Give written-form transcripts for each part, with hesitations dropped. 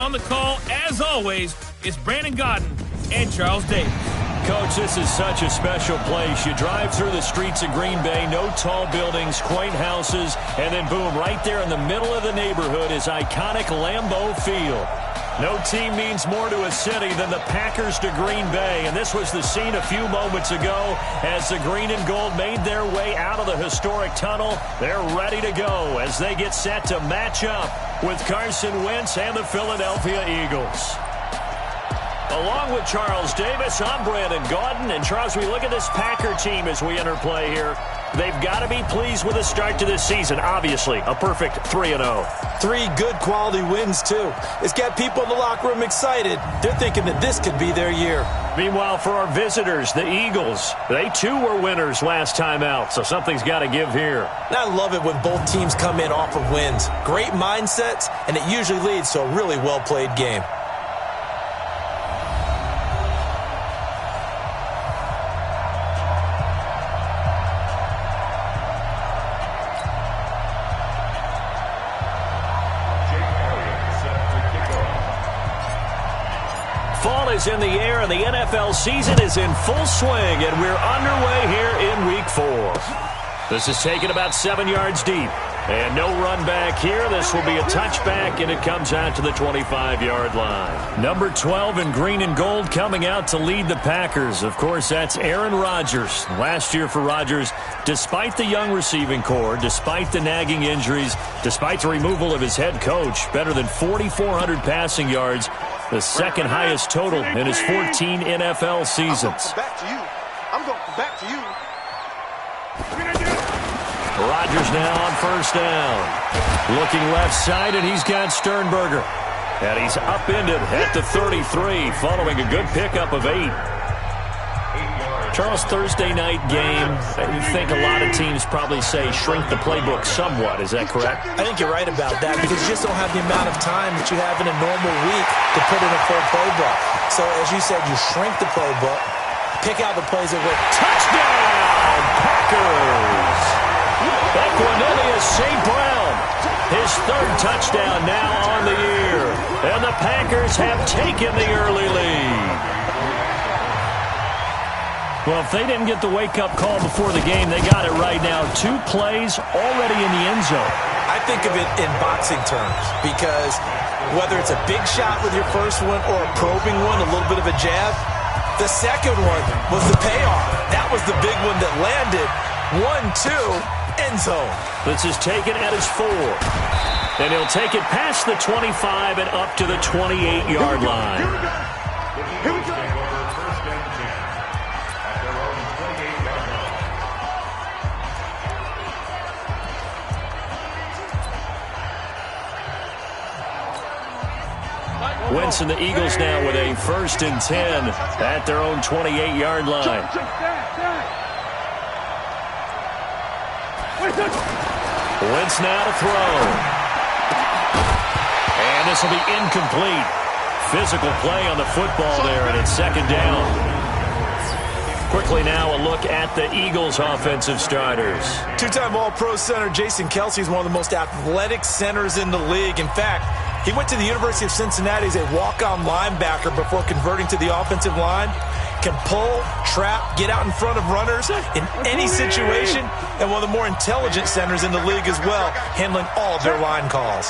On the call, as always, it's Brandon Godden and Charles Davis. Coach, this is such a special place. You drive through the streets of Green Bay, no tall buildings, quaint houses, and then boom, right there in the middle of the neighborhood is iconic Lambeau Field. No team means more to a city than the Packers to Green Bay, and this was the scene a few moments ago as the green and gold made their way out of the historic tunnel. They're ready to go as they get set to match up with Carson Wentz and the Philadelphia Eagles. Along with Charles Davis, I'm Brandon Gaudin. And Charles, we look at this Packer team as we enter play here. They've got to be pleased with the start to this season. Obviously, a perfect 3-0. 3 good quality wins, too. It's got people in the locker room excited. They're thinking that this could be their year. Meanwhile, for our visitors, the Eagles, they too were winners last time out, so something's got to give here. I love it when both teams come in off of wins. Great mindsets, and it usually leads to a really well-played game. Fall is in the air, and the NFL season is in full swing, and we're underway here in Week 4. This is taken about 7 yards deep, and no run back here. This will be a touchback, and it comes out to the 25-yard line. Number 12 in green and gold coming out to lead the Packers. Of course, that's Aaron Rodgers. Last year for Rodgers, despite the young receiving core, despite the nagging injuries, despite the removal of his head coach, better than 4,400 passing yards, the second highest total in his 14 NFL seasons. I'm going back to you. Rodgers now on first down. Looking left side, and he's got Sternberger. And he's upended at the 33, following a good pickup of 8. Charles, Thursday night game, you think a lot of teams probably say shrink the playbook somewhat. Is that correct? I think you're right about that because you just don't have the amount of time that you have in a normal week to put in a full playbook. So, as you said, you shrink the playbook, pick out the plays that work. Touchdown, Packers! That Cornelius St. Brown, his 3rd touchdown now on the year. And the Packers have taken the early lead. Well, if they didn't get the wake-up call before the game, they got it right now. 2 plays already in the end zone. I think of it in boxing terms because whether it's a big shot with your first one or a probing one, a little bit of a jab, the second one was the payoff. That was the big one that landed. 1-2, end zone. This is taken at his 4. And he'll take it past the 25 and up to the 28-yard line. Here we go. Wentz and the Eagles now with a 1st and 10 at their own 28-yard line. Wentz now to throw. And this will be incomplete. Physical play on the football there, and it's 2nd down. Quickly now a look at the Eagles' offensive starters. 2-time All-Pro center Jason Kelce is one of the most athletic centers in the league. In fact, he went to the University of Cincinnati as a walk-on linebacker before converting to the offensive line. Can pull, trap, get out in front of runners in any situation, and one of the more intelligent centers in the league as well, handling all of their line calls.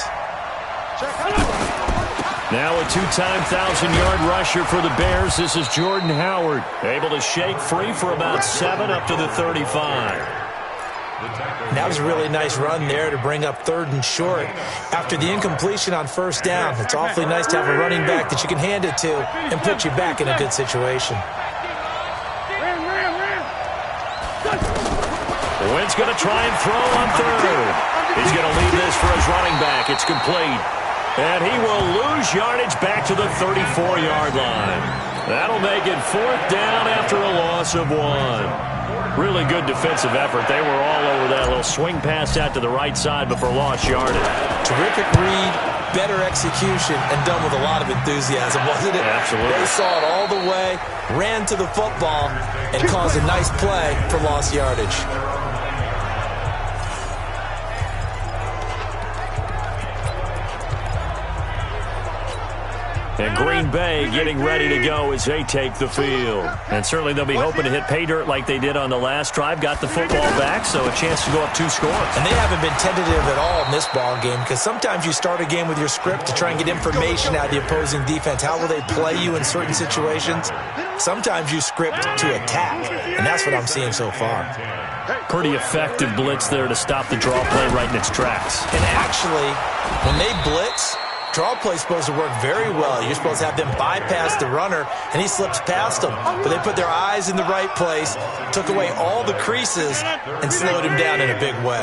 Now a 2-time 1,000-yard rusher for the Bears. This is Jordan Howard, able to shake free for about 7 up to the 35. That was a really nice run there to bring up 3rd and short. After the incompletion on 1st down, it's awfully nice to have a running back that you can hand it to and put you back in a good situation. Wentz going to try and throw on 3rd. He's going to leave this for his running back. It's complete. And he will lose yardage back to the 34-yard line. That'll make it 4th down after a loss of 1. Really good defensive effort. They were all over that little swing pass out to the right side before lost yardage. Terrific read, better execution, and done with a lot of enthusiasm, wasn't it? Absolutely. They saw it all the way, ran to the football, and caused a nice play for lost yardage. And Green Bay getting ready to go as they take the field. And certainly they'll be hoping to hit pay dirt like they did on the last drive. Got the football back, so a chance to go up 2 scores. And they haven't been tentative at all in this ball game, because sometimes you start a game with your script to try and get information out of the opposing defense. How will they play you in certain situations? Sometimes you script to attack, and that's what I'm seeing so far. Pretty effective blitz there to stop the draw play right in its tracks. And actually, when they blitz, draw play is supposed to work very well. You're supposed to have them bypass the runner, and he slips past them. But they put their eyes in the right place, took away all the creases, and slowed him down in a big way.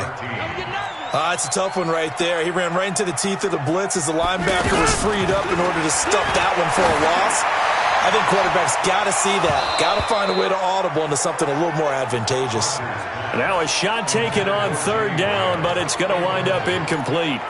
It's a tough one right there. He ran right into the teeth of the blitz as the linebacker was freed up in order to stuff that one for a loss. I think quarterbacks got to see that. Got to find a way to audible into something a little more advantageous. Now a shot taken on 3rd down, but it's going to wind up incomplete.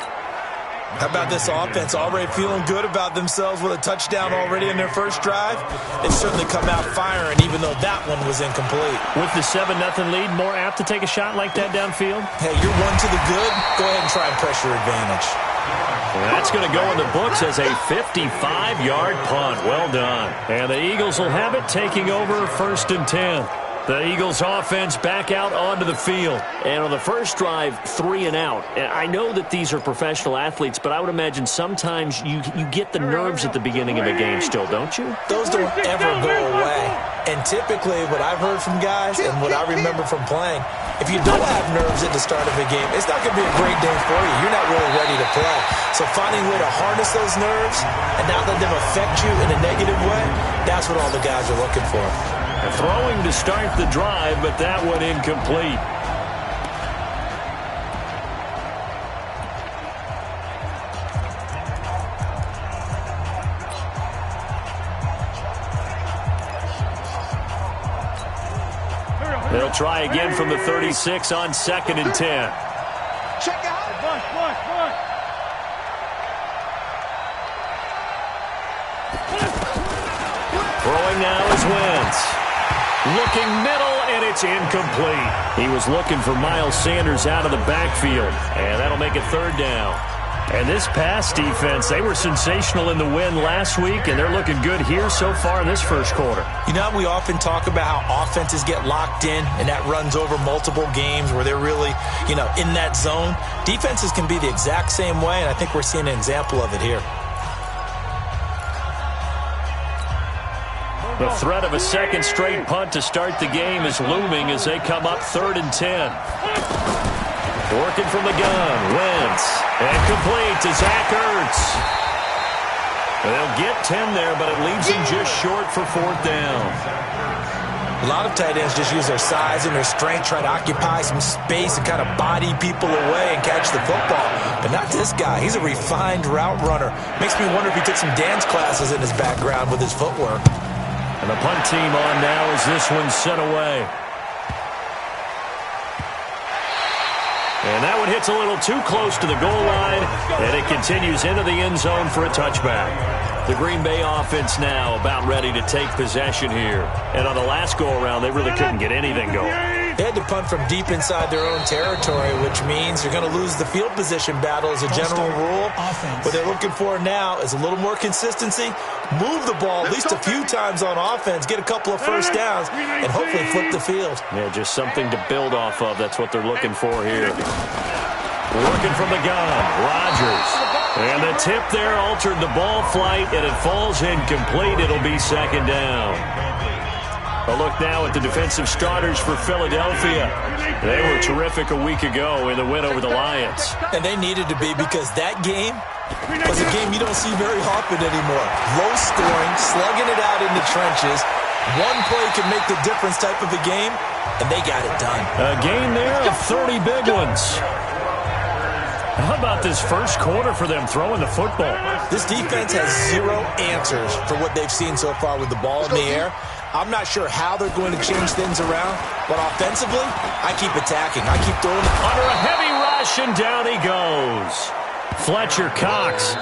How about this offense already feeling good about themselves with a touchdown already in their first drive? They've certainly come out firing, even though that one was incomplete. With the 7-0 lead, more apt to take a shot like that downfield? Hey, you're one to the good. Go ahead and try and press your advantage. Well, that's going to go in the books as a 55-yard punt. Well done. And the Eagles will have it, taking over 1st and 10. The Eagles offense back out onto the field. And on the first drive, 3 and out. I know that these are professional athletes, but I would imagine sometimes you get the nerves at the beginning of a game still, don't you? Those don't ever go away. And typically what I've heard from guys and what I remember from playing, if you don't have nerves at the start of a game, it's not going to be a great day for you. You're not really ready to play. So finding a way to harness those nerves and not let them affect you in a negative way, that's what all the guys are looking for. Throwing to start the drive, but that one incomplete. They'll try again from the 36 on 2nd and 10. Check out. Throwing now is Wentz. Looking middle, and it's incomplete. He was looking for Miles Sanders out of the backfield, and that'll make it 3rd down. And this pass defense, they were sensational in the win last week, and they're looking good here so far in this first quarter. You know, we often talk about how offenses get locked in, and that runs over multiple games where they're really, in that zone. Defenses can be the exact same way, and I think we're seeing an example of it here. The threat of a second straight punt to start the game is looming as they come up 3rd and 10. Working from the gun, Wentz. And complete to Zach Ertz. They'll get 10 there, but it leaves him just short for 4th down. A lot of tight ends just use their size and their strength, try to occupy some space and kind of body people away and catch the football. But not this guy. He's a refined route runner. Makes me wonder if he took some dance classes in his background with his footwork. And the punt team on now as this one's sent away. And that one hits a little too close to the goal line, and it continues into the end zone for a touchback. The Green Bay offense now about ready to take possession here. And on the last go-around, they really couldn't get anything going. They had to punt from deep inside their own territory, which means they're going to lose the field position battle as a general rule. What they're looking for now is a little more consistency, move the ball at least a few times on offense, get a couple of first downs, and hopefully flip the field. Yeah, just something to build off of. That's what they're looking for here. Working from the gun, Rodgers. And the tip there altered the ball flight, and it falls incomplete. It'll be 2nd down. A look now at the defensive starters for Philadelphia. They were terrific a week ago in the win over the Lions. And they needed to be, because that game was a game you don't see very often anymore. Low scoring, slugging it out in the trenches. One play can make the difference type of a game, and they got it done. A game there of 30 big ones. How about this first quarter for them throwing the football? This defense has zero answers for what they've seen so far with the ball in the air. I'm not sure how they're going to change things around, but offensively, I keep attacking. I keep throwing. Under a heavy rush, and down he goes. Fletcher Cox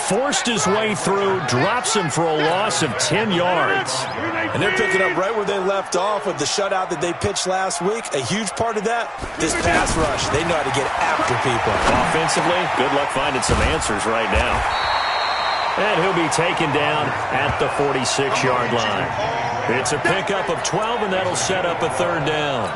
forced his way through, drops him for a loss of 10 yards. And they're picking up right where they left off with the shutout that they pitched last week. A huge part of that, this pass rush. They know how to get after people. Offensively, good luck finding some answers right now. And he'll be taken down at the 46-yard line. It's a pickup of 12, and that'll set up a third down.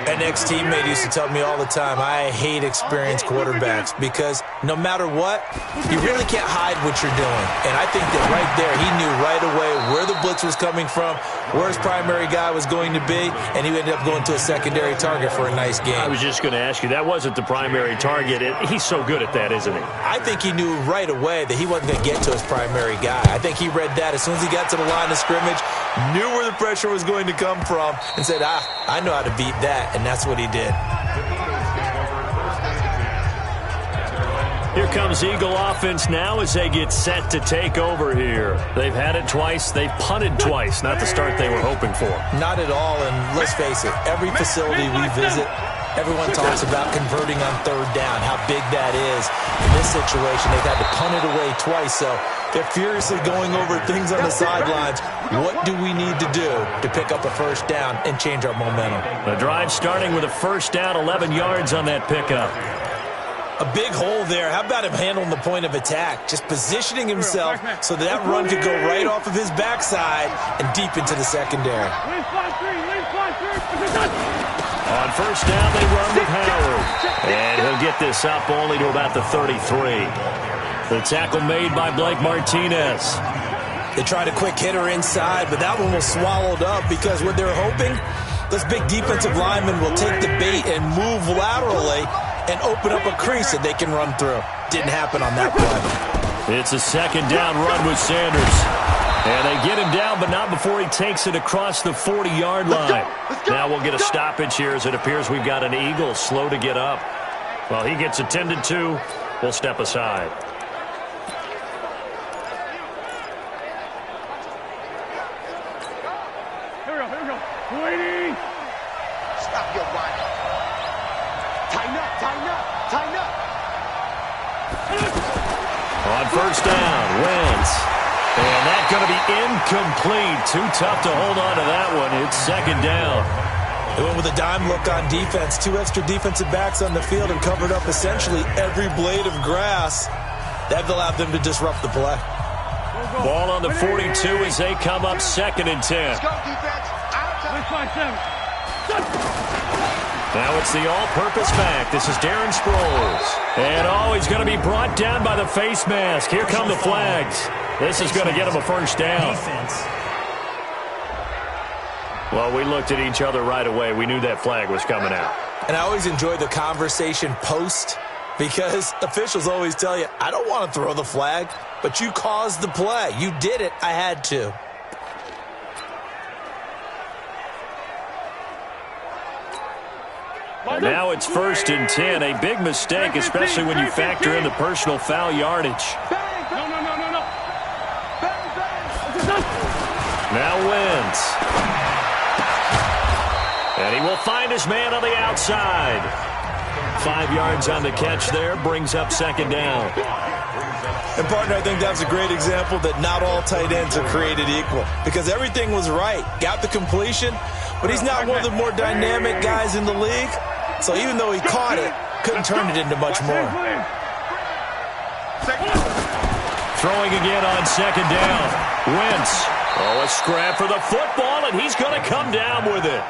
An ex-teammate used to tell me all the time, I hate experienced quarterbacks because no matter what, you really can't hide what you're doing. And I think that right there, he knew right away where the blitz was coming from, where his primary guy was going to be, and he ended up going to a secondary target for a nice game. I was just going to ask you, that wasn't the primary target. He's so good at that, isn't he? I think he knew right away that he wasn't going to get to his primary guy. I think he read that as soon as he got to the line of scrimmage, knew where the pressure was going to come from, and said, I know how to beat that. And that's what he did. Here comes Eagle offense now as they get set to take over here. They've had it twice. They've punted twice. Not the start they were hoping for. Not at all. And let's face it, every facility we visit, everyone talks about converting on third down, how big that is. In this situation, they've had to punt it away twice. So they're furiously going over things on the sidelines. What do we need to do to pick up a first down and change our momentum? The drive starting with a first down, 11 yards on that pickup. A big hole there. How about him handling the point of attack? Just positioning himself so that run could go right off of his backside and deep into the secondary. On first down, they run with Howard. And he'll get this up only to about the 33. The tackle made by Blake Martinez. They tried a quick hitter inside, but that one was swallowed up because what they're hoping, those big defensive linemen will take the bait and move laterally and open up a crease that they can run through. Didn't happen on that play. It's a second down run with Sanders. And they get him down, but not before he takes it across the 40-yard line. Now we'll get a stoppage here as it appears we've got an Eagle slow to get up. Well, he gets attended to. We'll step aside. Here we go. Waiting. Stop your run. Tighten up. On first down, Wentz. And that's going to be incomplete. Too tough to hold on to that one. It's second down. They went with a dime look on defense. 2 extra defensive backs on the field and covered up essentially every blade of grass. That allowed them to disrupt the play. Ball on the 42 as they come up second and 10. Let's go, defense. Now it's the all-purpose back. This is Darren Sproles. And he's going to be brought down by the face mask. Here come the flags. This is going to get him a first down. Well, we looked at each other right away. We knew that flag was coming out. And I always enjoy the conversation post because officials always tell you, I don't want to throw the flag, but you caused the play. You did it. I had to. And now it's first and 10. A big mistake, especially when you factor in the personal foul yardage. No. Now Wentz. And he will find his man on the outside. 5 yards on the catch there, brings up second down. And, partner, I think that's a great example that not all tight ends are created equal because everything was right. Got the completion, but he's not one of the more dynamic guys in the league. So even though he caught it, couldn't turn it into much more. Throwing again on second down. Wentz. A scrap for the football, and he's going to come down with it.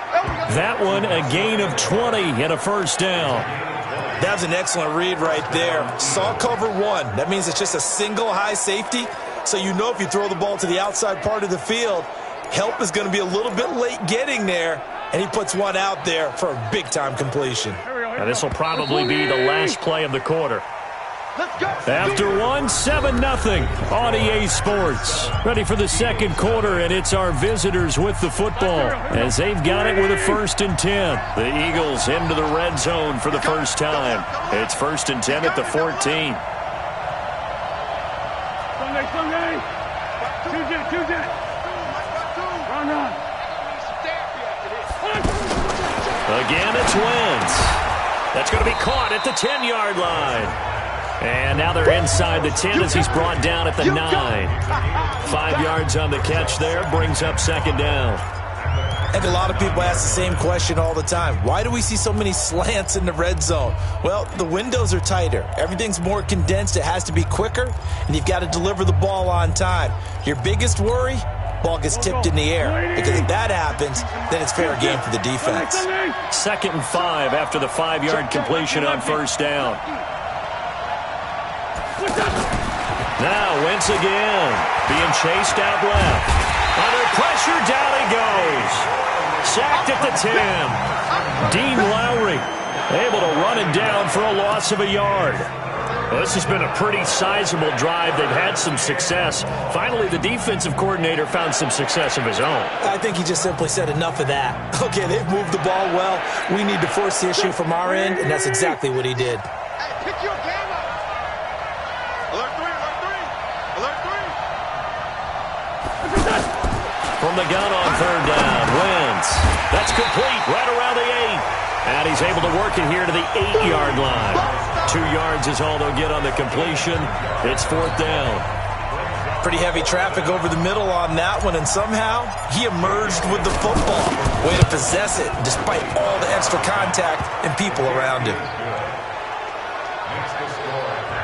That one, a gain of 20 and a first down. That was an excellent read right there. Saw cover one. That means it's just a single high safety. So you know if you throw the ball to the outside part of the field, help is going to be a little bit late getting there, and he puts one out there for a big-time completion. Now this will probably be the last play of the quarter. After 7-0 on EA Sports. Ready for the second quarter, and it's our visitors with the football as they've got it with a first and 10. The Eagles into the red zone for the first time. It's first and 10 at the 14. Sunday. Tuesday. Run. Again, it's Wentz. That's going to be caught at the 10-yard line. And now they're inside the 10 as he's brought down at the 9. 5 yards on the catch there, brings up second down. I think a lot of people ask the same question all the time. Why do we see so many slants in the red zone? Well, the windows are tighter. Everything's more condensed. It has to be quicker, and you've got to deliver the ball on time. Your biggest worry? Ball gets tipped in the air. Because if that happens, then it's fair game for the defense. 2nd and 5 after the 5-yard completion on first down. Now Wentz again, being chased out left. Under pressure, down he goes. Sacked at the 10. Dean Lowry able to run it down for a loss of a yard. Well, this has been a pretty sizable drive. They've had some success. Finally, the defensive coordinator found some success of his own. I think he just simply said enough of that. Okay, they've moved the ball well. We need to force the issue from our end, and that's exactly what he did. Hey, pick your game up. Alert 3, alert 3. Alert 3. From the gun on 3rd down, Wentz. That's complete right around the 8. And he's able to work it here to the 8-yard line. 2 yards is all they'll get on the completion. It's 4th down. Pretty heavy traffic over the middle on that one, and somehow he emerged with the football. Way to possess it, despite all the extra contact and people around him.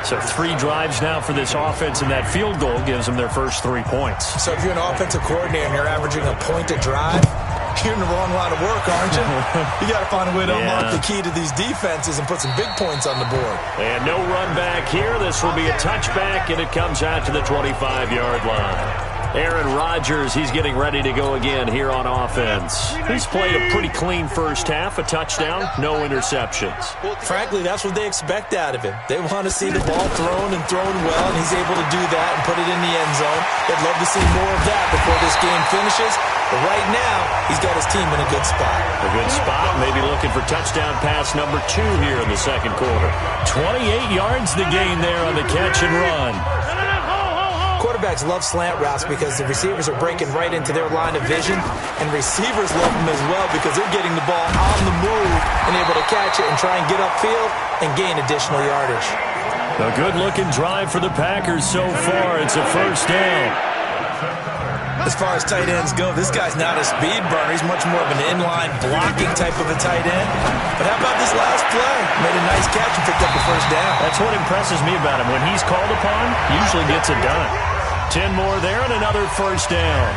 So 3 drives now for this offense, and that field goal gives them their first 3 points. So if you're an offensive coordinator and you're averaging a point a drive, you're in the wrong line of work, aren't you? You got to find a way to unlock the key to these defenses and put some big points on the board. And no run back here. This will be a touchback, and it comes out to the 25-yard line. Aaron Rodgers, he's getting ready to go again here on offense. He's played a pretty clean first half, a touchdown, no interceptions. Frankly, that's what they expect out of him. They want to see the ball thrown and thrown well, and he's able to do that and put it in the end zone. They'd love to see more of that before this game finishes. But right now, he's got his team in a good spot. A good spot, maybe looking for touchdown pass number 2 here in the second quarter. 28 yards the gain there on the catch and run. Quarterbacks love slant routes because the receivers are breaking right into their line of vision, and receivers love them as well because they're getting the ball on the move and able to catch it and try and get upfield and gain additional yardage. A good-looking drive for the Packers so far. It's a first down. As far as tight ends go, this guy's not a speed burner. He's much more of an inline blocking type of a tight end. But how about this last play? Made a nice catch and picked up the first down. That's what impresses me about him. When he's called upon, he usually gets it done. 10 more there and another first down.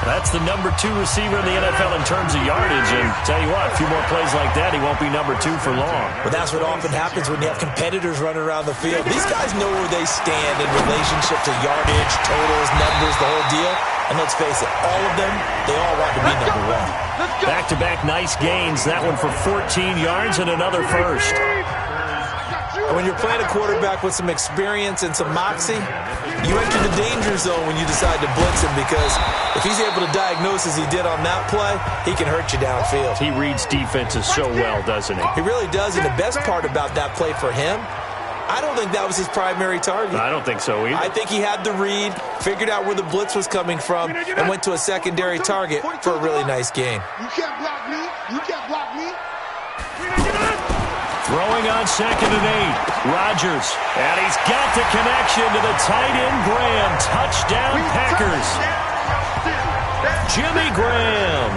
That's the number 2 receiver in the NFL in terms of yardage. And tell you what, a few more plays like that, he won't be number 2 for long. But that's what often happens when you have competitors running around the field. These guys know where they stand in relationship to yardage, totals, numbers, the whole deal. And let's face it, all of them, they all want to be number 1. Back-to-back nice gains. That one for 14 yards and another first. When you're playing a quarterback with some experience and some moxie, you enter the danger zone when you decide to blitz him, because if he's able to diagnose as he did on that play, he can hurt you downfield. He reads defenses so well, doesn't he? He really does, and the best part about that play for him, I don't think that was his primary target. I don't think so either. I think he had the read, figured out where the blitz was coming from, and went to a secondary target for a really nice gain. You can't block me. You can't block me. Throwing on 2nd and 8. Rodgers. And he's got the connection to the tight end, Graham. Touchdown, Packers. Jimmy Graham.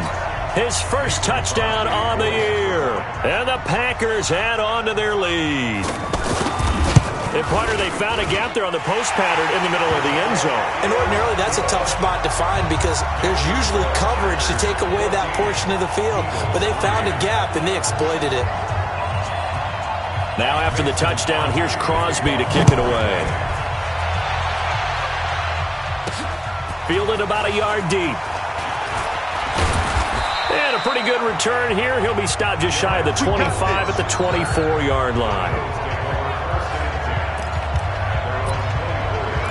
His first touchdown on the year. And the Packers add on to their lead. And Pointer, they found a gap there on the post pattern in the middle of the end zone. And ordinarily, that's a tough spot to find because there's usually coverage to take away that portion of the field. But they found a gap, and they exploited it. Now after the touchdown, here's Crosby to kick it away. Fielded about a yard deep. And a pretty good return here. He'll be stopped just shy of the 25 at the 24-yard line.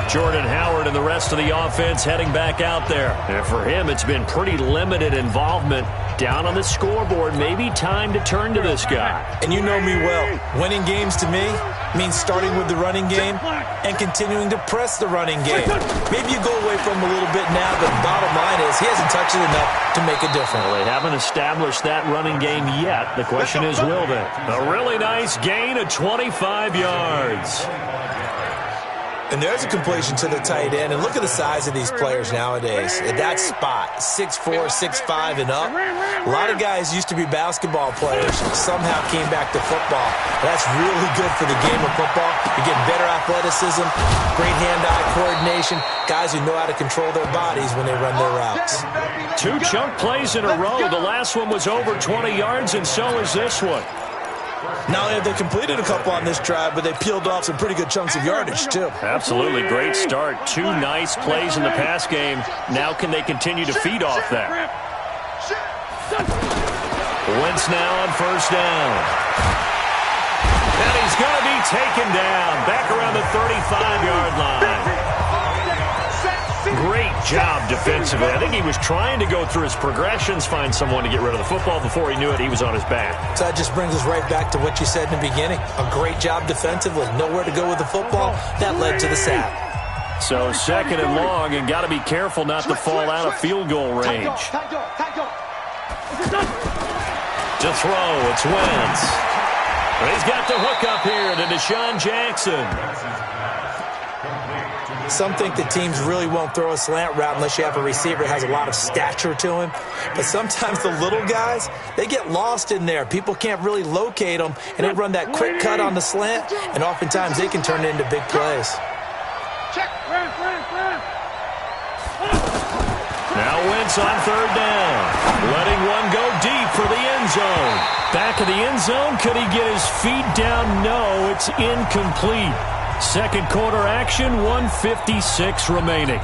Jordan Howard and the rest of the offense heading back out there. And for him, it's been pretty limited involvement. Down on the scoreboard, maybe time to turn to this guy. And you know me well. Winning games to me means starting with the running game and continuing to press the running game. Maybe you go away from him a little bit now, but the bottom line is he hasn't touched it enough to make a difference. Well, they haven't established that running game yet. The question is, will they? A really nice gain of 25 yards. And there's a completion to the tight end. And look at the size of these players nowadays. At that spot, 6'4", 6'5", and up. A lot of guys used to be basketball players, somehow came back to football. That's really good for the game of football. You're getting better athleticism, great hand-eye coordination, guys who know how to control their bodies when they run their routes. 2 chunk plays in a row. The last one was over 20 yards, and so is this one. Not only have they completed a couple on this drive, but they peeled off some pretty good chunks of yardage, too. Absolutely. Great start. 2 nice plays in the pass game. Now can they continue to feed off that? Wentz now on first down. And he's going to be taken down. Back around the 35-yard line. Great job defensively. I think he was trying to go through his progressions, find someone to get rid of the football. Before he knew it, he was on his back. So that just brings us right back to what you said in the beginning. A great job defensively. Nowhere to go with the football. That led to the sack. So 2nd and long, and got to be careful not to fall out of field goal range. To throw, it's Wentz. But he's got the hook up here to Deshaun Jackson. Some think the teams really won't throw a slant route unless you have a receiver that has a lot of stature to him. But sometimes the little guys, they get lost in there. People can't really locate them, and they run that quick cut on the slant, and oftentimes they can turn it into big plays. Now Wentz on 3rd down. Letting one go deep for the end zone. Back of the end zone. Could he get his feet down? No, it's incomplete. Second quarter action, 1:56 remaining.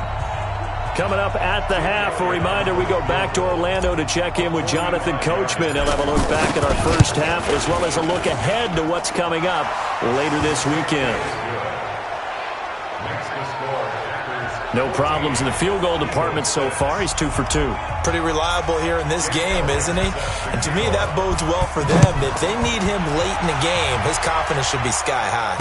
Coming up at the half, a reminder, we go back to Orlando to check in with Jonathan Coachman. He'll have a look back at our first half as well as a look ahead to what's coming up later this weekend. No problems in the field goal department so far. He's 2 for 2. Pretty reliable here in this game, isn't he? And to me, that bodes well for them. If they need him late in the game, his confidence should be sky high.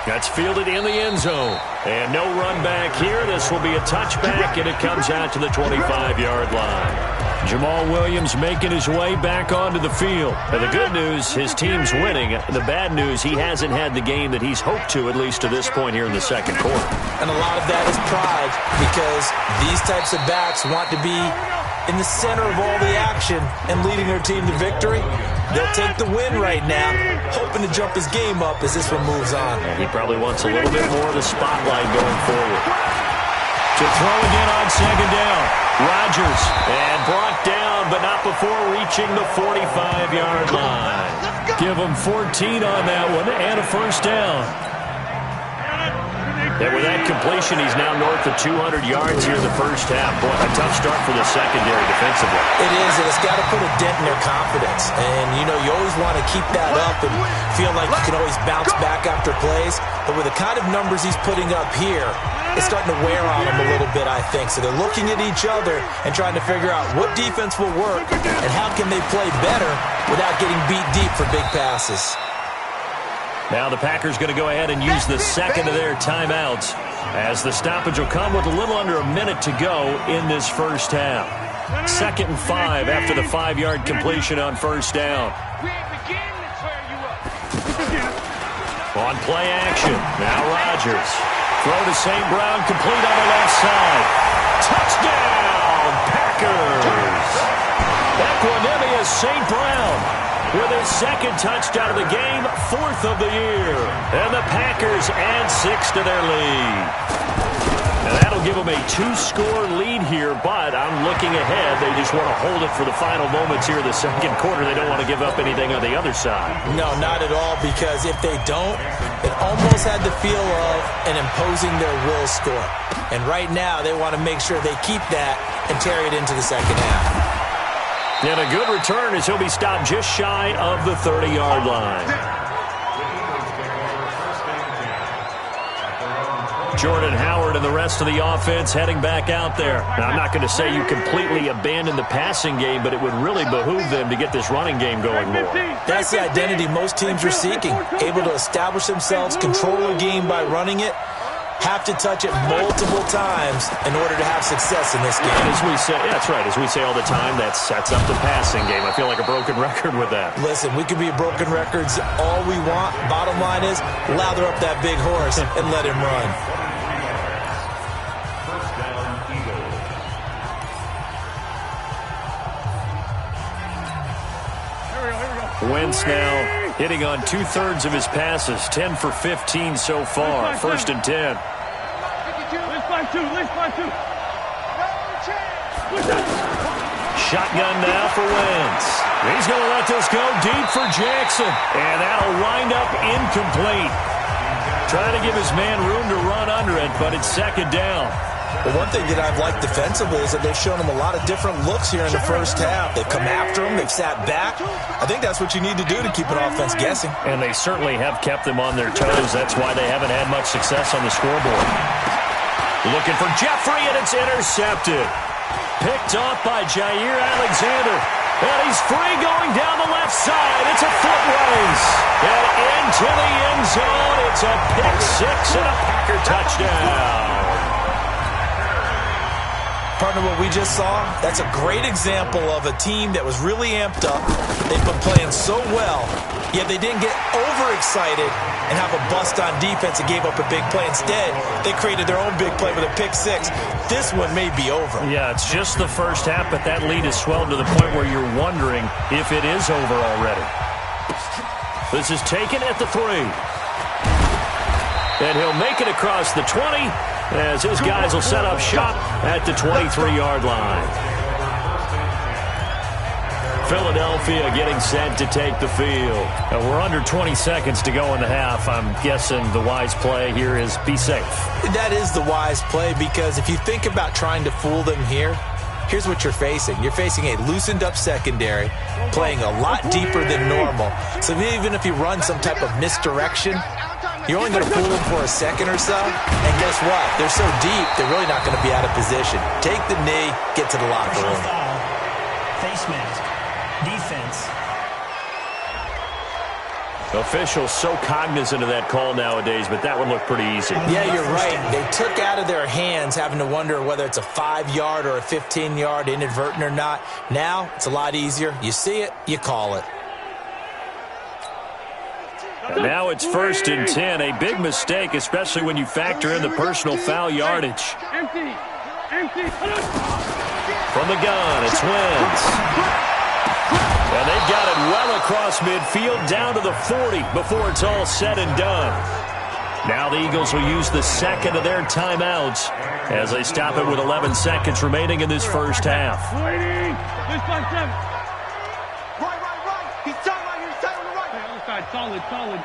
That's fielded in the end zone. And no run back here. This will be a touchback, and it comes out to the 25-yard line. Jamal Williams making his way back onto the field. And the good news, his team's winning. The bad news, he hasn't had the game that he's hoped to, at least to this point here in the second quarter. And a lot of that is pride, because these types of backs want to be in the center of all the action and leading their team to victory. They'll take the win right now, hoping to jump his game up as this one moves on. And he probably wants a little bit more of the spotlight going forward. To throw again on 2nd down. Rodgers, and brought down, but not before reaching the 45-yard line. Give him 14 on that one, and a first down. And with that completion, he's now north of 200 yards here in the first half. Boy, a tough start for the secondary defensively. It is, and it's got to put a dent in their confidence. And, you know, you always want to keep that up and feel like you can always bounce back after plays. But with the kind of numbers he's putting up here, it's starting to wear on them a little bit, I think. So they're looking at each other and trying to figure out what defense will work and how can they play better without getting beat deep for big passes. Now the Packers going to go ahead and use the second of their timeouts as the stoppage will come with a little under a minute to go in this first half. 2nd and 5 after the 5-yard completion on first down. On play action, now Rodgers. Throw to St. Brown, complete on the left side. Touchdown, Packers! Equanimous St. Brown with his 2nd touchdown of the game, 4th of the year. And the Packers add 6 to their lead. And that'll give them a 2-score lead here, but I'm looking ahead. They just want to hold it for the final moments here in the second quarter. They don't want to give up anything on the other side. No, not at all, because if they don't, it almost had the feel of an imposing their will score. And right now, they want to make sure they keep that and carry it into the second half. And a good return as he'll be stopped just shy of the 30-yard line. Jordan Howard and the rest of the offense heading back out there. Now, I'm not going to say you completely abandon the passing game, but it would really behoove them to get this running game going more. That's the identity most teams are seeking. Able to establish themselves, control a game by running it, have to touch it multiple times in order to have success in this game. As we say, yeah, that's right. As we say all the time, that sets up the passing game. I feel like a broken record with that. Listen, we can be broken records all we want. Bottom line is, lather up that big horse and let him run. Wentz now hitting on 2/3 of his passes, 10 for 15 so far. 1st and 10. Shotgun now for Wentz. He's going to let this go deep for Jackson. And that'll wind up incomplete. Trying to give his man room to run under it, but it's 2nd down. Well, one thing that I've liked defensively is that they've shown him a lot of different looks here in the first half. They've come after him. They've sat back. I think that's what you need to do to keep an offense guessing. And they certainly have kept them on their toes. That's why they haven't had much success on the scoreboard. Looking for Jeffrey, and it's intercepted. Picked off by Jair Alexander. And he's free going down the left side. It's a foot race. And into the end zone. It's a pick six and a Packer touchdown. Partner, what we just saw, that's a great example of a team that was really amped up. They've been playing so well, yet they didn't get overexcited and have a bust on defense and gave up a big play. Instead, they created their own big play with a pick six. This one may be over. Yeah, it's just the first half, but that lead has swelled to the point where you're wondering if it is over already. This is taken at the 3. And he'll make it across the 20 as his guys will set up shop at the 23-yard line. Philadelphia getting set to take the field. And we're under 20 seconds to go in the half. I'm guessing the wise play here is be safe. That is the wise play, because if you think about trying to fool them here, here's what you're facing. You're facing a loosened-up secondary, playing a lot deeper than normal. So even if you run some type of misdirection, you're only going to fool them for a second or so. And guess what? They're so deep, they're really not going to be out of position. Take the knee, get to the locker room. Face mask. Defense. Officials so cognizant of that call nowadays, but that one looked pretty easy. Yeah, you're right. They took out of their hands having to wonder whether it's a 5-yard or a 15-yard, inadvertent or not. Now, it's a lot easier. You see it, you call it. And now it's 1st and 10. A big mistake, especially when you factor in the personal foul yardage. From the gun, it's Wentz. And they've got it well across midfield, down to the 40 before it's all said and done. Now the Eagles will use the second of their timeouts as they stop it with 11 seconds remaining in this first half. Solid.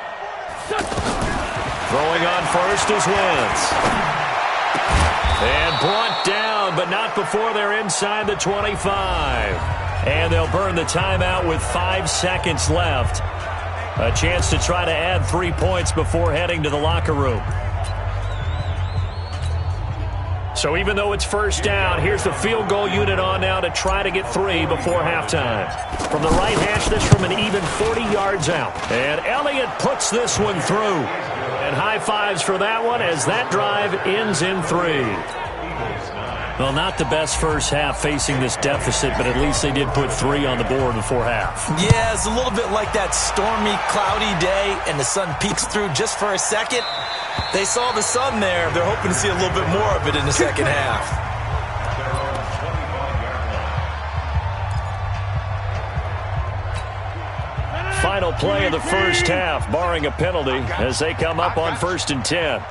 Throwing on first is Wentz. And brought down, but not before they're inside the 25. And they'll burn the timeout with 5 seconds left. A chance to try to add 3 points before heading to the locker room. So even though it's first down, here's the field goal unit on now to try to get 3 before halftime. From the right hash, this from an even 40 yards out. And Elliott puts this one through. And high fives for that one as that drive ends in 3. Well, not the best first half facing this deficit, but at least they did put 3 on the board before half. Yeah, it's a little bit like that stormy, cloudy day, and the sun peeks through just for a second. They saw the sun there. They're hoping to see a little bit more of it in the second half. Final play of the first half, barring a penalty, as they come up on 1st and 10.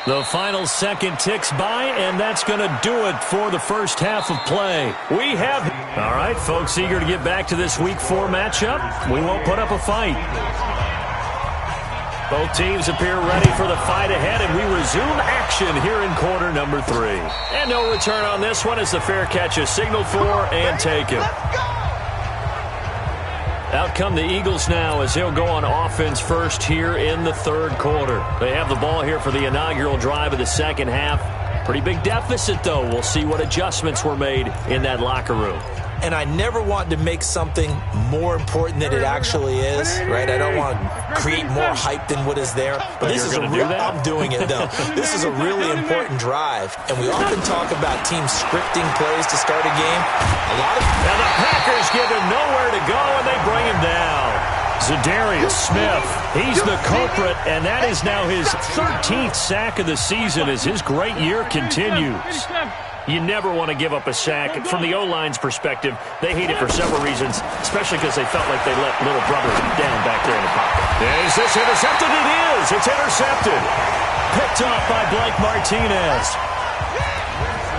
The final second ticks by, and that's going to do it for the first half of play. We have... All right, folks, eager to get back to this Week 4 matchup. We won't put up a fight. Both teams appear ready for the fight ahead, and we resume action here in quarter number 3. And no return on this one as the fair catch is signaled for and taken. Out come the Eagles now as they'll go on offense first here in the 3rd quarter. They have the ball here for the inaugural drive of the second half. Pretty big deficit, though. We'll see what adjustments were made in that locker room. And I never want to make something more important than it actually is, right? I don't want to create more hype than what is there. But this is a real, I'm doing it, though. This is a really important drive. And we often talk about teams scripting plays to start a game. And the Packers give him nowhere to go, and they bring him down. Zadarius Smith, he's the culprit, and that is now his 13th sack of the season as his great year continues. You never want to give up a sack. From the O-line's perspective, they hate it for several reasons, especially because they felt like they let little brother down back there in the pocket. Is this intercepted? It is. It's intercepted. Picked off by Blake Martinez.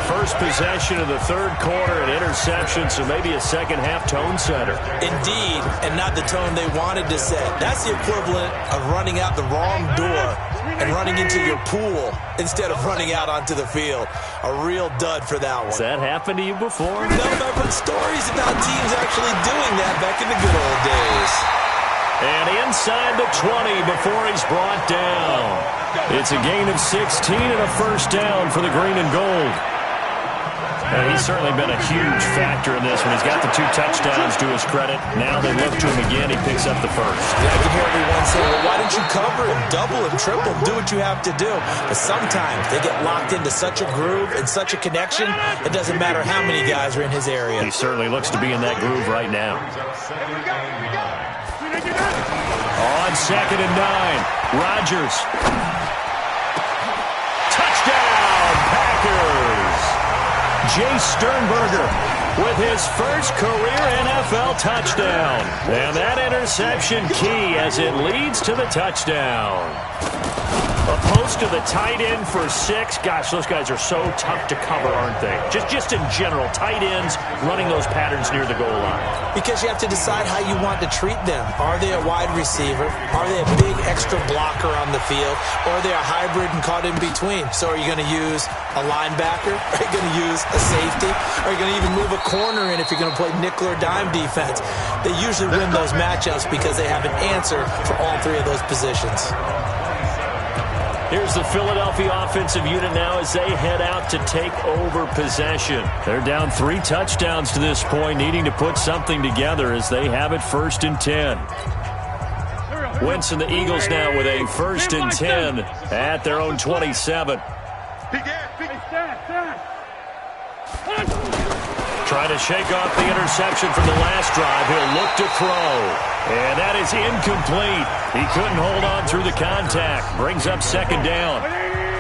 First possession of the third quarter, an interception, so maybe a second-half tone setter. Indeed, and not the tone they wanted to set. That's the equivalent of running out the wrong door and running into your pool instead of running out onto the field. A real dud for that one. Has that happened to you before? No, I've heard stories about teams actually doing that back in the good old days. And inside the 20 before he's brought down. It's a gain of 16 and a first down for the green and gold. He's certainly been a huge factor in this one. He's got the 2 touchdowns to his credit. Now they look to him again. He picks up the first. Yeah, I can hear everyone say, well, why don't you cover him, double him, triple him, do what you have to do. But sometimes they get locked into such a groove and such a connection, it doesn't matter how many guys are in his area. He certainly looks to be in that groove right now. On 2nd and 9, Rodgers. Touchdown, Packers! Jay Sternberger with his first career NFL touchdown. And that interception key as it leads to the touchdown. Opposed to the tight end for 6. Gosh, those guys are so tough to cover, aren't they? Just in general, tight ends running those patterns near the goal line. Because you have to decide how you want to treat them. Are they a wide receiver? Are they a big extra blocker on the field? Or are they a hybrid and caught in between? So are you going to use a linebacker? Are you going to use a safety? Are you going to even move a corner in if you're going to play nickel or dime defense? They usually win those matchups because they have an answer for all 3 of those positions. Here's the Philadelphia offensive unit now as they head out to take over possession. They're down 3 touchdowns to this point, needing to put something together as they have it 1st and 10. Wentz and the Eagles now with a 1st and 10 at their own 27. Trying to shake off the interception from the last drive. He'll look to throw. And that is incomplete. He couldn't hold on through the contact. Brings up 2nd down.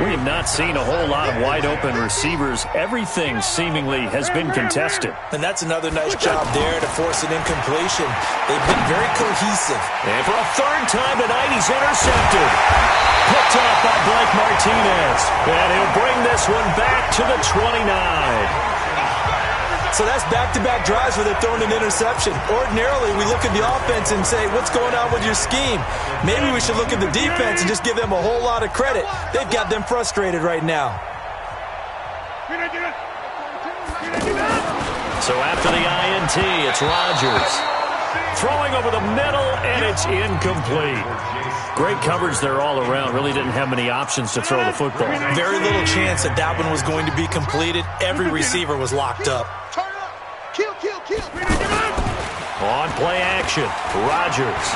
We have not seen a whole lot of wide-open receivers. Everything seemingly has been contested. And that's another nice job there to force an incompletion. They've been very cohesive. And for a 3rd time tonight, he's intercepted. Picked off by Blake Martinez. And he'll bring this one back to the 29. So that's back-to-back drives where they're throwing an interception. Ordinarily, we look at the offense and say, what's going on with your scheme? Maybe we should look at the defense and just give them a whole lot of credit. They've got them frustrated right now. So after the INT, it's Rodgers. Throwing over the middle, and it's incomplete. Great coverage there all around. Really didn't have many options to throw the football. Very little chance that that one was going to be completed. Every receiver was locked up. Kill. On play action, Rodgers.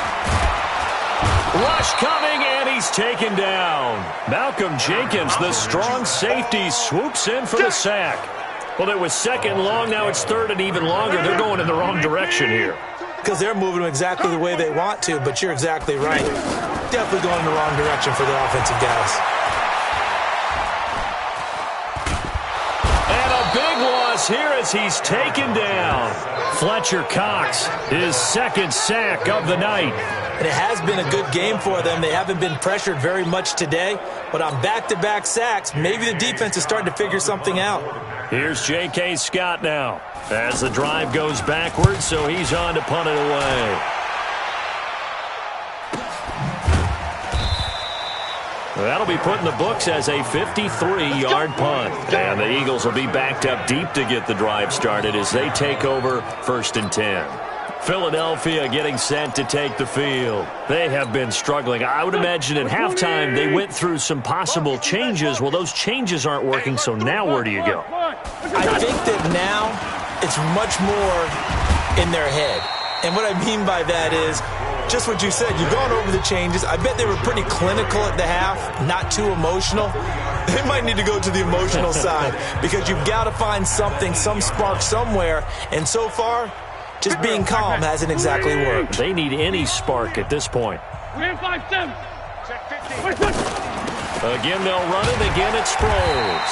Rush coming, and he's taken down. Malcolm Jenkins, the strong safety, swoops in for the sack. Well, it was 2nd long. Now it's 3rd and even longer. They're going in the wrong direction here. Because they're moving them exactly the way they want to, but you're exactly right. Definitely going in the wrong direction for the offensive guys. And a big loss here as he's taken down. Fletcher Cox, his 2nd sack of the night. And it has been a good game for them. They haven't been pressured very much today, but on back-to-back sacks, maybe the defense is starting to figure something out. Here's J.K. Scott now as the drive goes backwards, so he's on to punt it away. That'll be put in the books as a 53-yard punt. And the Eagles will be backed up deep to get the drive started as they take over 1st and 10. Philadelphia getting set to take the field. They have been struggling. I would imagine at halftime they went through some possible changes. Well, those changes aren't working, so now where do you go? I think that now it's much more in their head. And what I mean by that is just what you said. You've gone over the changes. I bet they were pretty clinical at the half, not too emotional. They might need to go to the emotional side because you've got to find something, some spark somewhere. And so far, just being calm hasn't exactly worked. They need any spark at this point. We're in 5-7. Again, they'll run it. Again, it's Sproles.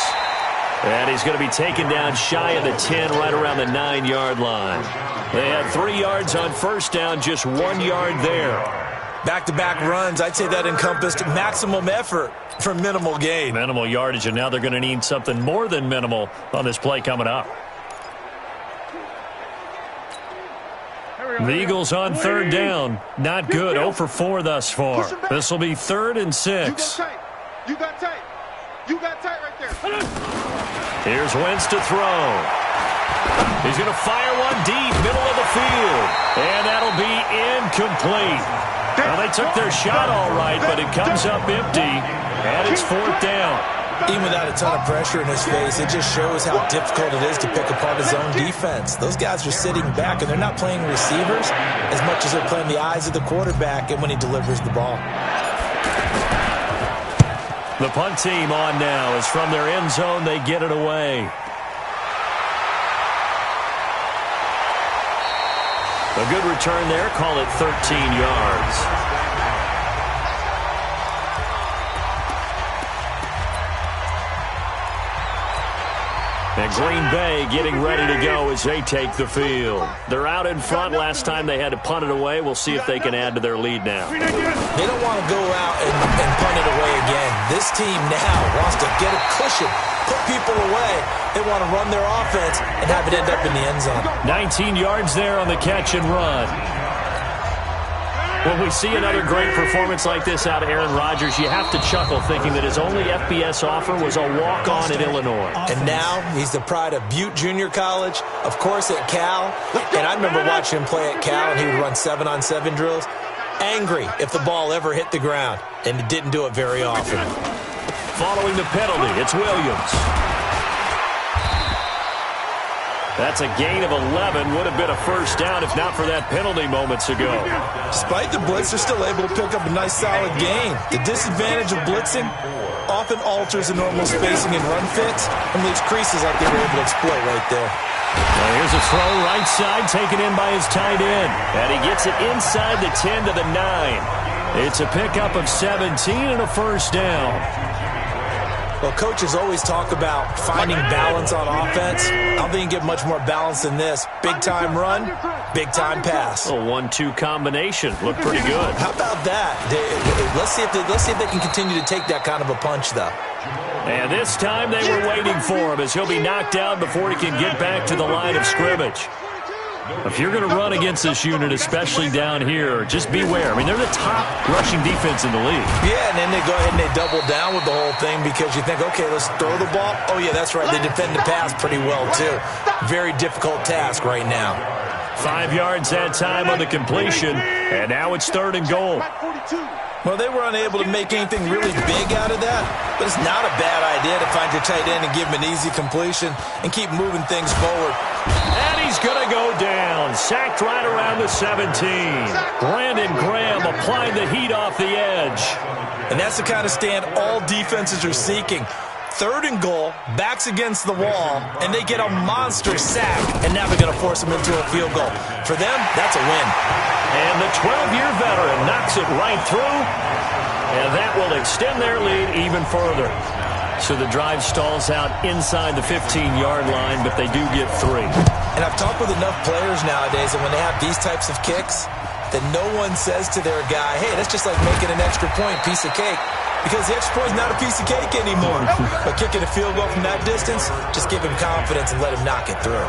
And he's going to be taken down shy of the 10, right around the 9-yard line. They had 3 yards on first down, just 1 yard there. Back-to-back runs, I'd say that encompassed maximum effort for minimal gain. Minimal yardage, and now they're going to need something more than minimal on this play coming up. The Eagles on third down. Not good. 0 for 4 thus far. This will be 3rd and 6. You got tight. You got tight right there. Here's Wentz to throw. He's going to fire one deep, middle of the field. And that'll be incomplete. Well, they took their shot all right, but it comes up empty. And it's 4th down. Even without a ton of pressure in his face, it just shows how difficult it is to pick apart his own defense. Those guys are sitting back, and they're not playing receivers as much as they're playing the eyes of the quarterback and when he delivers the ball. The punt team on now is from their end zone. They get it away. A good return there. Call it 13 yards. And Green Bay getting ready to go as they take the field. They're out in front. Last time they had to punt it away. We'll see if they can add to their lead now. They don't want to go out and punt it away again. This team now wants to get a cushion, put people away. They want to run their offense and have it end up in the end zone. 19 yards there on the catch and run. When we see another great performance like this out of Aaron Rodgers, you have to chuckle thinking that his only FBS offer was a walk-on at Illinois. And now he's the pride of Butte Junior College, of course at Cal. And I remember watching him play at Cal, and he would run 7-on-7 drills. Angry if the ball ever hit the ground, and it didn't do it very often. Following the penalty, it's Williams. That's a gain of 11. Would have been a first down if not for that penalty moments ago. Despite the blitz, they're still able to pick up a nice solid gain. The disadvantage of blitzing often alters the normal spacing and run fits and leaves creases like they were able to exploit right there. Well, here's a throw right side taken in by his tight end. And he gets it inside the 10 to the 9. It's a pickup of 17 and a first down. Well, coaches always talk about finding balance on offense. I don't think you get much more balance than this. Big-time run, big-time pass. A 1-2 combination. Looked pretty good. How about that? Let's see if they can continue to take that kind of a punch, though. And this time they were waiting for him as he'll be knocked down before he can get back to the line of scrimmage. If you're going to run against this unit, especially down here, just beware. I mean, they're the top rushing defense in the league. Yeah, and then they go ahead and they double down with the whole thing because you think, okay, let's throw the ball. Oh, yeah, that's right. They defend the pass pretty well, too. Very difficult task right now. 5 yards that time on the completion, and now it's 3rd and goal. Well, they were unable to make anything really big out of that, but it's not a bad idea to find your tight end and give him an easy completion and keep moving things forward. And he's going to go down. Sacked right around the 17. Brandon Graham applying the heat off the edge. And that's the kind of stand all defenses are seeking. 3rd and goal, backs against the wall, and they get a monster sack, and now they're going to force them into a field goal. For them, that's a win. And the 12-year veteran knocks it right through, and that will extend their lead even further. So the drive stalls out inside the 15-yard line, but they do get 3. And I've talked with enough players nowadays that when they have these types of kicks, that no one says to their guy, hey, that's just like making an extra point, piece of cake. Because the extra point is not a piece of cake anymore. But kicking a field goal from that distance, just give him confidence and let him knock it through.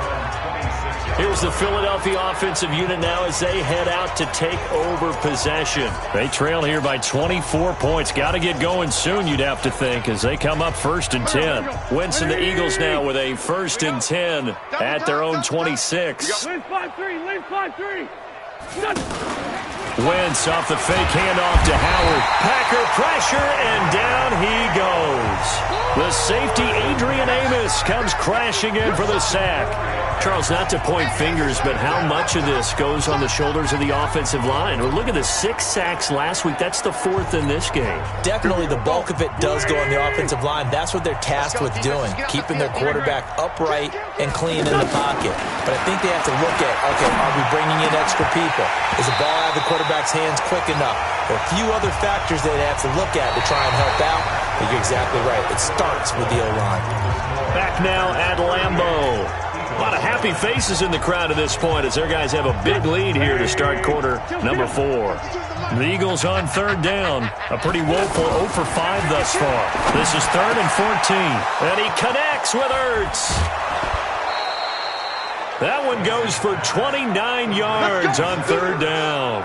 Here's the Philadelphia offensive unit now as they head out to take over possession. They trail here by 24 points. Got to get going soon, you'd have to think, as they come up 1st and 10. Wentz and the Eagles now with a 1st and 10 at their own 26. Lane 5-3, lane 5-3. Wentz off the fake handoff to Howard. Packer pressure, and down he goes. The safety, Adrian Amos, comes crashing in for the sack. Charles, not to point fingers, but how much of this goes on the shoulders of the offensive line? Well, look at the 6 sacks last week. That's the 4th in this game. Definitely the bulk of it does go on the offensive line. That's what they're tasked with doing, keeping their quarterback upright and clean in the pocket. But I think they have to look at, okay, are we bringing in extra people? Is the ball out of the quarterback's hands quick enough? There are a few other factors they'd have to look at to try and help out. But you're exactly right. It starts with the O-line. Back now at Lambeau. A lot of happy faces in the crowd at this point as their guys have a big lead here to start quarter number 4. The Eagles on third down. A pretty woeful 0 for 5 thus far. This is 3rd and 14. And he connects with Ertz. That one goes for 29 yards on third down.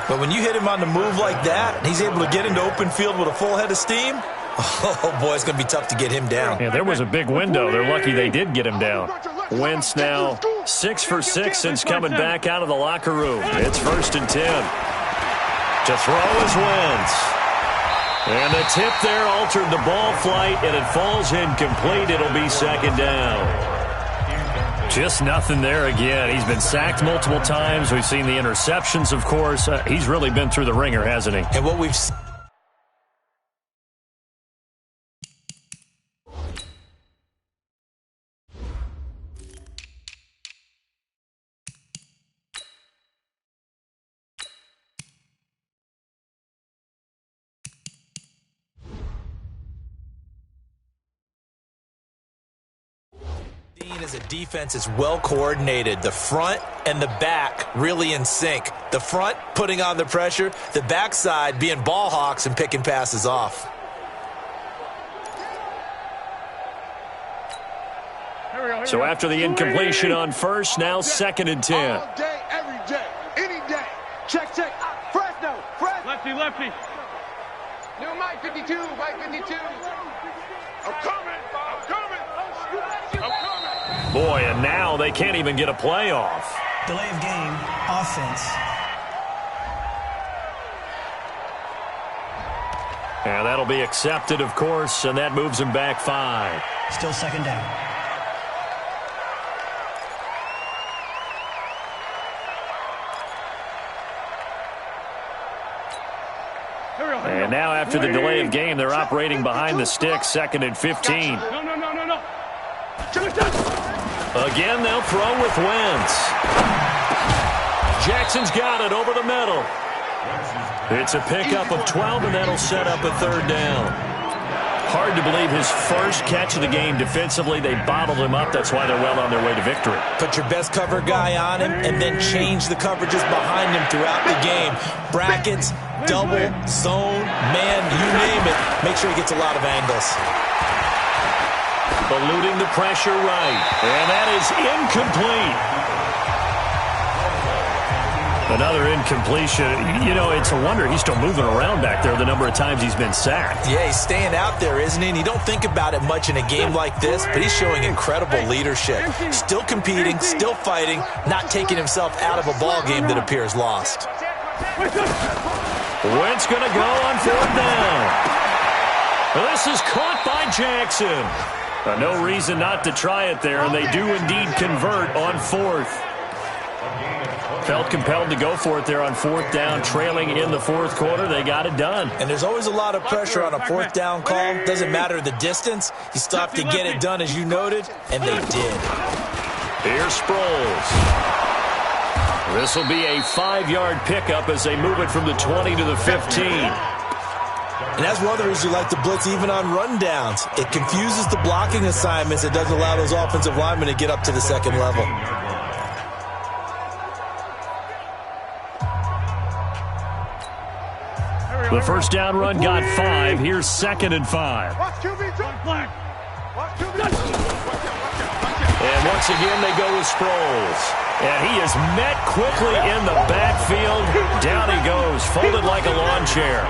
But when you hit him on the move like that, and he's able to get into open field with a full head of steam, oh, boy, it's going to be tough to get him down. Yeah, there was a big window. They're lucky they did get him down. Wentz now 6 for 6 since coming back out of the locker room. It's 1st and 10. To throw is Wentz. And the tip there altered the ball flight, and it falls incomplete. It'll be 2nd down. Just nothing there again. He's been sacked multiple times. We've seen the interceptions, of course. He's really been through the ringer, hasn't he? And what we've seen. As a defense is well coordinated. The front and the back really in sync. The front putting on the pressure, the backside being ball hawks and picking passes off. So after the incompletion on first, now 2nd and 10. All day, every day, any day. Check, check. Fresno. Lefty, lefty. No, Mike 52, Mike 52. I'm coming. Boy, and now they can't even get a play off. Delay of game, offense. And that'll be accepted, of course, and that moves him back 5. Still 2nd down. And now after the delay of game, they're operating behind the sticks, 2nd and 15. No. Again, they'll throw with Wentz. Jackson's got it over the middle. It's a pickup of 12, and that'll set up a 3rd down. Hard to believe his first catch of the game defensively. They bottled him up. That's why they're well on their way to victory. Put your best cover guy on him and then change the coverages behind him throughout the game. Brackets, double, zone, man, you name it. Make sure he gets a lot of angles. Eluding the pressure right. And that is incomplete. Another incompletion. You know, it's a wonder he's still moving around back there the number of times he's been sacked. Yeah, he's staying out there, isn't he? And you don't think about it much in a game like this, but he's showing incredible leadership. Still competing, still fighting, not taking himself out of a ball game that appears lost. Wentz going to go on 4th down. This is caught by Jackson. No reason not to try it there, and they do indeed convert on 4th. Felt compelled to go for it there on 4th down, trailing in the 4th quarter. They got it done. And there's always a lot of pressure on a 4th down call. Doesn't matter the distance. You still have to get it done, as you noted, and they did. Here's Sproles. This will be a 5-yard pickup as they move it from the 20 to the 15. And that's one of the reasons you like to blitz even on rundowns. It confuses the blocking assignments. It doesn't allow those offensive linemen to get up to the 2nd level. The first down run got 5. Here's 2nd and 5. And once again, they go with Sproles. And he is met quickly in the backfield. Down he goes, folded like a lawn chair.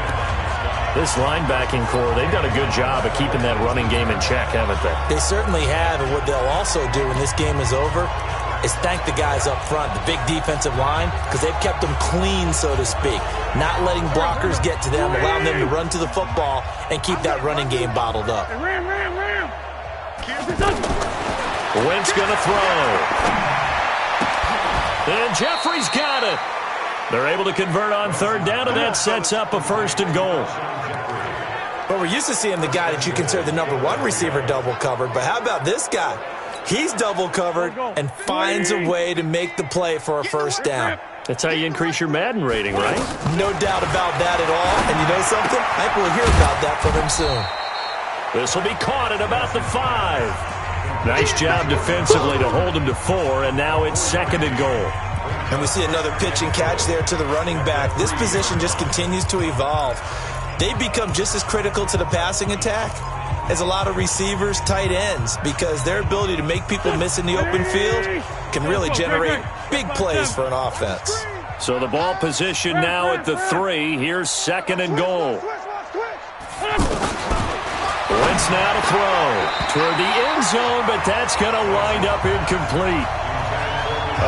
This linebacking core, they've done a good job of keeping that running game in check, haven't they? They certainly have, and what they'll also do when this game is over is thank the guys up front, the big defensive line, because they've kept them clean, so to speak. Not letting blockers get to them, allowing them to run to the football and keep that running game bottled up. Wentz going to throw. And Jeffrey's got it. They're able to convert on 3rd down, and that sets up a 1st and goal. But we're used to seeing the guy that you consider the number 1 receiver double covered, but how about this guy? He's double covered and finds a way to make the play for a 1st down. That's how you increase your Madden rating, right? No doubt about that at all. And you know something? I think we'll hear about that from him soon. This will be caught at about the 5. Nice job defensively to hold him to 4, and now it's 2nd and goal. And we see another pitch and catch there to the running back. This position just continues to evolve. They become just as critical to the passing attack as a lot of receivers, tight ends, because their ability to make people miss in the open field can really generate big plays for an offense. So the ball position now at the 3. Here's 2nd and goal. Wentz now to throw toward the end zone, but that's going to wind up incomplete.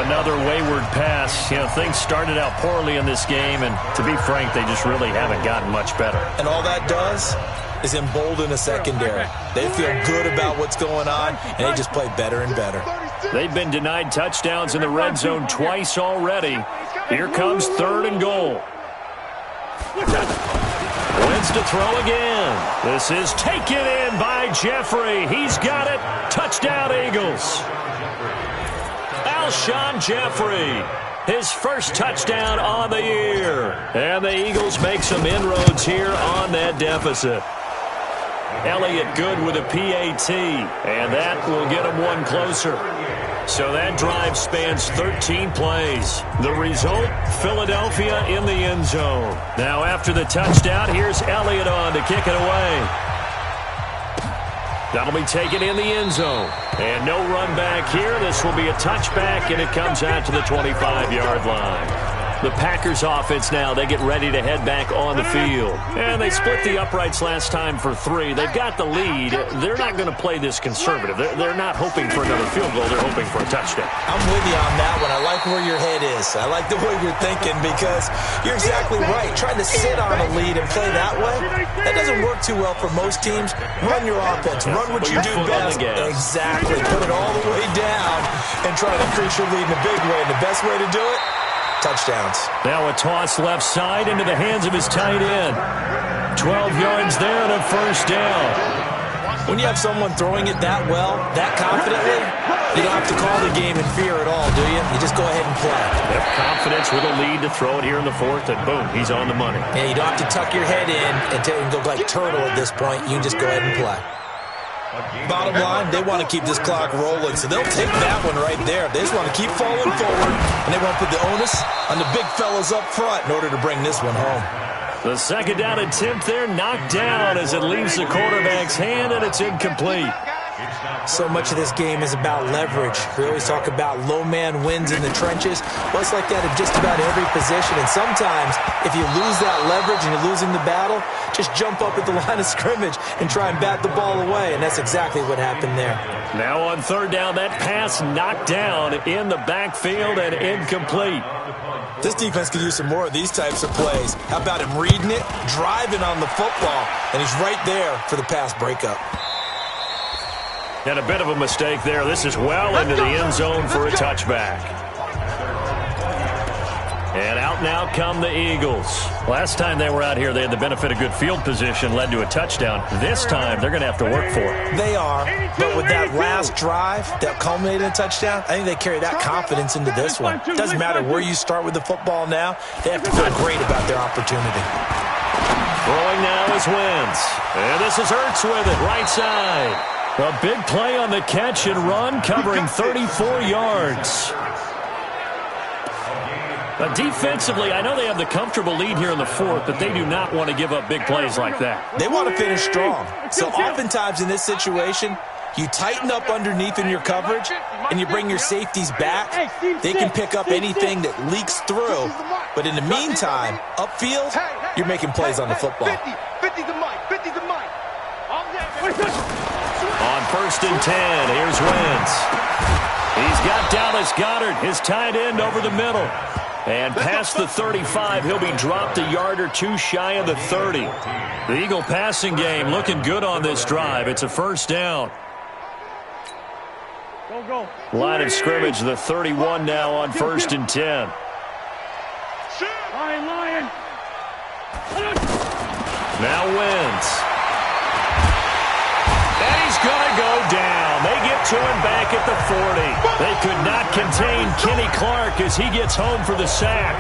Another wayward pass. You know, things started out poorly in this game, and to be frank, they just really haven't gotten much better. And all that does is embolden a secondary. They feel good about what's going on, and they just play better and better. They've been denied touchdowns in the red zone twice already. Here comes 3rd and goal. Wentz to throw again. This is taken in by Jeffrey. He's got it. Touchdown, Eagles. Alshon Jeffrey, his first touchdown on the year. And the Eagles make some inroads here on that deficit. Elliott good with a PAT, and that will get him one closer. So that drive spans 13 plays. The result, Philadelphia in the end zone. Now after the touchdown, here's Elliott on to kick it away. That'll be taken in the end zone. And no run back here. This will be a touchback, and it comes out to the 25-yard line. The Packers offense now, they get ready to head back on the field. And they split the uprights last time for 3. They've got the lead. They're not going to play this conservative. They're not hoping for another field goal. They're hoping for a touchdown. I'm with you on that one. I like where your head is. I like the way you're thinking because you're exactly right. Trying to sit on a lead and play that way, that doesn't work too well for most teams. Run your offense. Run what you do best. Exactly. Put it all the way down and try to increase your lead in a big way. And the best way to do it, touchdowns. Now a toss left side into the hands of his tight end. 12 yards there and a first down. When you have someone throwing it that well, that confidently, you don't have to call the game in fear at all, do you? You just go ahead and play. Have confidence with a lead to throw it here in the 4th, and boom, he's on the money. Yeah, you don't have to tuck your head in and go like turtle at this point. You can just go ahead and play. Bottom line, they want to keep this clock rolling, so they'll take that one right there. They just want to keep falling forward, and they want to put the onus on the big fellas up front in order to bring this one home. The 2nd down attempt there knocked down as it leaves the quarterback's hand, and it's incomplete. So much of this game is about leverage. We always talk about low man wins in the trenches. Well, it's like that in just about every position. And sometimes, if you lose that leverage and you're losing the battle, just jump up at the line of scrimmage and try and bat the ball away. And that's exactly what happened there. Now on 3rd down, that pass knocked down in the backfield and incomplete. This defense could use some more of these types of plays. How about him reading it, driving on the football, and he's right there for the pass breakup. And a bit of a mistake there. This is well into the end zone for a touchback. And out now come the Eagles. Last time they were out here, they had the benefit of good field position, led to a touchdown. This time, they're going to have to work for it. They are, but with that last drive that culminated in a touchdown, I think they carry that confidence into this one. It doesn't matter where you start with the football now. They have to feel great about their opportunity. Throwing now is Wentz. And this is Ertz with it, right side. A big play on the catch and run, covering 34 yards. Defensively, I know they have the comfortable lead here in the 4th, but they do not want to give up big plays like that. They want to finish strong. So oftentimes in this situation, you tighten up underneath in your coverage, and you bring your safeties back. They can pick up anything that leaks through. But in the meantime, upfield, you're making plays on the football. 50's the mic. 50's the mic. On 1st and 10, here's Wentz. He's got Dallas Goedert, his tight end, over the middle. And past the 35, he'll be dropped a yard or two shy of the 30. The Eagle passing game looking good on this drive. It's a first down. Line of scrimmage, the 31 now on 1st and 10. Now Wentz. And he's going to go down. They get to him back at the 40. They could not contain Kenny Clark as he gets home for the sack.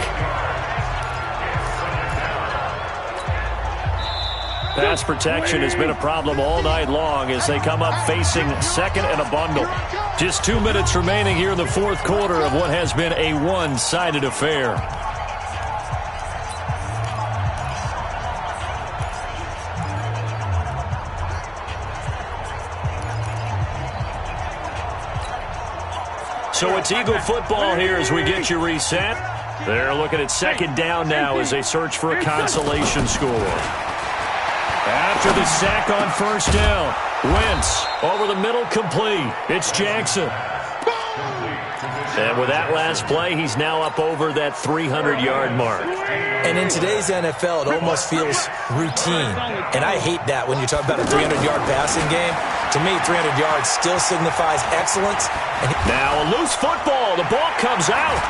Pass protection has been a problem all night long as they come up facing second and a bundle. Just 2 minutes remaining here in the fourth quarter of what has been a one-sided affair. So it's Eagle football here as we get you reset. They're looking at second down now as they search for a consolation score. After the sack on first down, Wentz over the middle, complete. It's Jackson. And with that last play, he's now up over that 300-yard mark. And in today's NFL, it almost feels routine. And I hate that when you talk about a 300-yard passing game. To me, 300 yards still signifies excellence. Now a loose football. The ball comes out.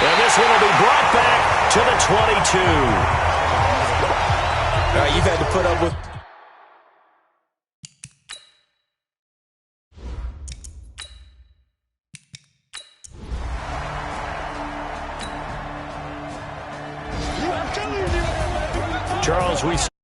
And this one will be brought back to the 22. You've had to put up with... Charles, we...